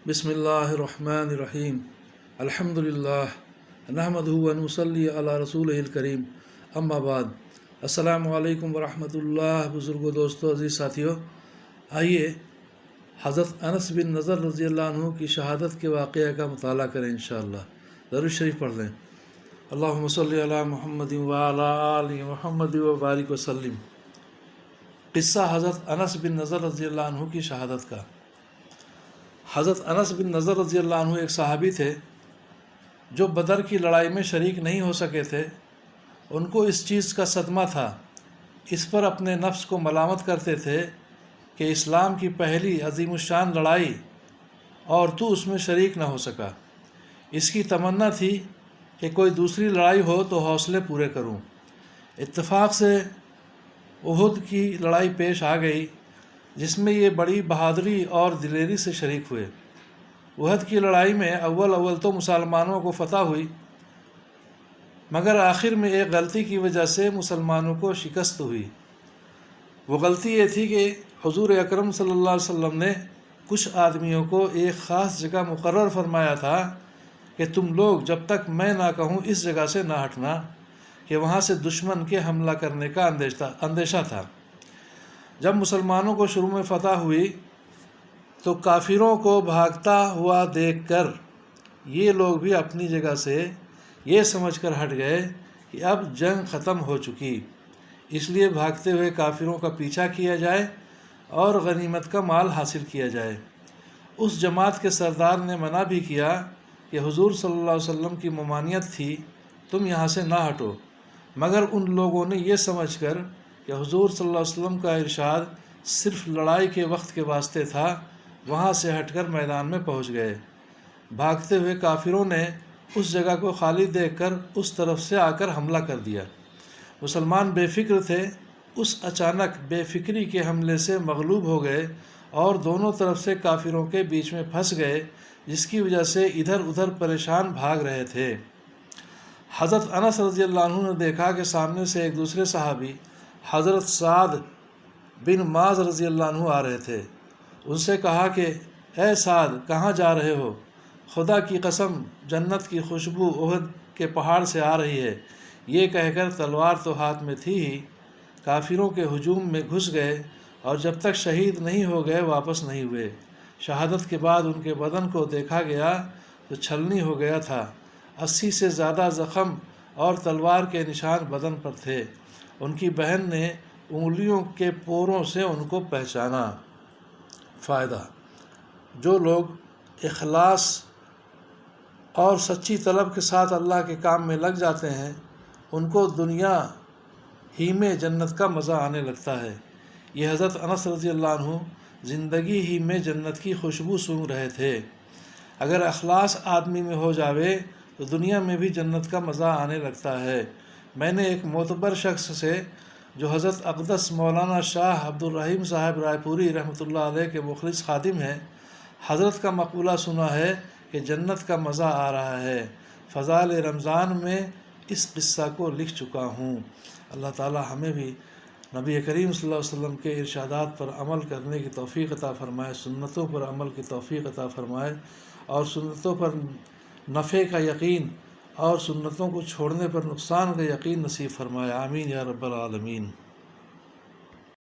بسم اللہ الرحمن الرحیم الحمد للہ نحمدہ و نصلی علی رسولہ الکریم اما بعد السلام علیکم ورحمۃ اللہ۔ بزرگوں، دوستوں، عزیز ساتھیوں، آئیے حضرت انس بن نضر رضی اللہ عنہ کی شہادت کے واقعہ کا مطالعہ کریں انشاءاللہ۔ درود شریف پڑھ لیں۔ اللہم صلی علی محمد وعلی آل محمد وبارک وسلم۔ قصہ حضرت انس بن نضر رضی اللہ عنہ کی شہادت کا۔ حضرت انس بن نضر رضی اللہ عنہ ایک صحابی تھے جو بدر کی لڑائی میں شریک نہیں ہو سکے تھے۔ ان کو اس چیز کا صدمہ تھا، اس پر اپنے نفس کو ملامت کرتے تھے کہ اسلام کی پہلی عظیم الشان لڑائی اور تو اس میں شریک نہ ہو سکا۔ اس کی تمنا تھی کہ کوئی دوسری لڑائی ہو تو حوصلے پورے کروں۔ اتفاق سے احد کی لڑائی پیش آ گئی، جس میں یہ بڑی بہادری اور دلیری سے شریک ہوئے۔ احد کی لڑائی میں اول تو مسلمانوں کو فتح ہوئی، مگر آخر میں ایک غلطی کی وجہ سے مسلمانوں کو شکست ہوئی۔ وہ غلطی یہ تھی کہ حضور اکرم صلی اللہ علیہ وسلم نے کچھ آدمیوں کو ایک خاص جگہ مقرر فرمایا تھا کہ تم لوگ جب تک میں نہ کہوں اس جگہ سے نہ ہٹنا، کہ وہاں سے دشمن کے حملہ کرنے کا اندیشہ تھا۔ جب مسلمانوں کو شروع میں فتح ہوئی تو کافروں کو بھاگتا ہوا دیکھ کر یہ لوگ بھی اپنی جگہ سے یہ سمجھ کر ہٹ گئے کہ اب جنگ ختم ہو چکی، اس لیے بھاگتے ہوئے کافروں کا پیچھا کیا جائے اور غنیمت کا مال حاصل کیا جائے۔ اس جماعت کے سردار نے منع بھی کیا کہ حضور صلی اللہ علیہ وسلم کی ممانعت تھی، تم یہاں سے نہ ہٹو، مگر ان لوگوں نے یہ سمجھ کر کہ حضور صلی اللہ علیہ وسلم کا ارشاد صرف لڑائی کے وقت کے واسطے تھا، وہاں سے ہٹ کر میدان میں پہنچ گئے۔ بھاگتے ہوئے کافروں نے اس جگہ کو خالی دیکھ کر اس طرف سے آ کر حملہ کر دیا۔ مسلمان بے فکر تھے، اس اچانک بے فکری کے حملے سے مغلوب ہو گئے اور دونوں طرف سے کافروں کے بیچ میں پھنس گئے، جس کی وجہ سے ادھر ادھر پریشان بھاگ رہے تھے۔ حضرت انس رضی اللہ عنہ نے دیکھا کہ سامنے سے ایک دوسرے صحابی حضرت سعد بن معاذ رضی اللہ عنہ آ رہے تھے۔ ان سے کہا کہ اے سعد، کہاں جا رہے ہو؟ خدا کی قسم، جنت کی خوشبو احد کے پہاڑ سے آ رہی ہے۔ یہ کہہ کر تلوار تو ہاتھ میں تھی ہی، کافروں کے ہجوم میں گھس گئے اور جب تک شہید نہیں ہو گئے واپس نہیں ہوئے۔ شہادت کے بعد ان کے بدن کو دیکھا گیا تو چھلنی ہو گیا تھا۔ 80 سے زیادہ زخم اور تلوار کے نشان بدن پر تھے۔ ان کی بہن نے انگلیوں کے پوروں سے ان کو پہچانا۔ فائدہ: جو لوگ اخلاص اور سچی طلب کے ساتھ اللہ کے کام میں لگ جاتے ہیں، ان کو دنیا ہی میں جنت کا مزہ آنے لگتا ہے۔ یہ حضرت انس رضی اللہ عنہ زندگی ہی میں جنت کی خوشبو سونگھ رہے تھے۔ اگر اخلاص آدمی میں ہو جاوے تو دنیا میں بھی جنت کا مزہ آنے لگتا ہے۔ میں نے ایک معتبر شخص سے، جو حضرت اقدس مولانا شاہ عبد الرحیم صاحب رائے پوری رحمۃ اللہ علیہ کے مخلص خادم ہیں، حضرت کا مقولہ سنا ہے کہ جنت کا مزہ آ رہا ہے۔ فضائل رمضان میں اس قصہ کو لکھ چکا ہوں۔ اللہ تعالی ہمیں بھی نبی کریم صلی اللہ علیہ وسلم کے ارشادات پر عمل کرنے کی توفیق عطا فرمائے، سنتوں پر عمل کی توفیق عطا فرمائے اور سنتوں پر نفع کا یقین اور سنتوں کو چھوڑنے پر نقصان کا یقین نصیب فرمائے۔ آمین یا رب العالمین۔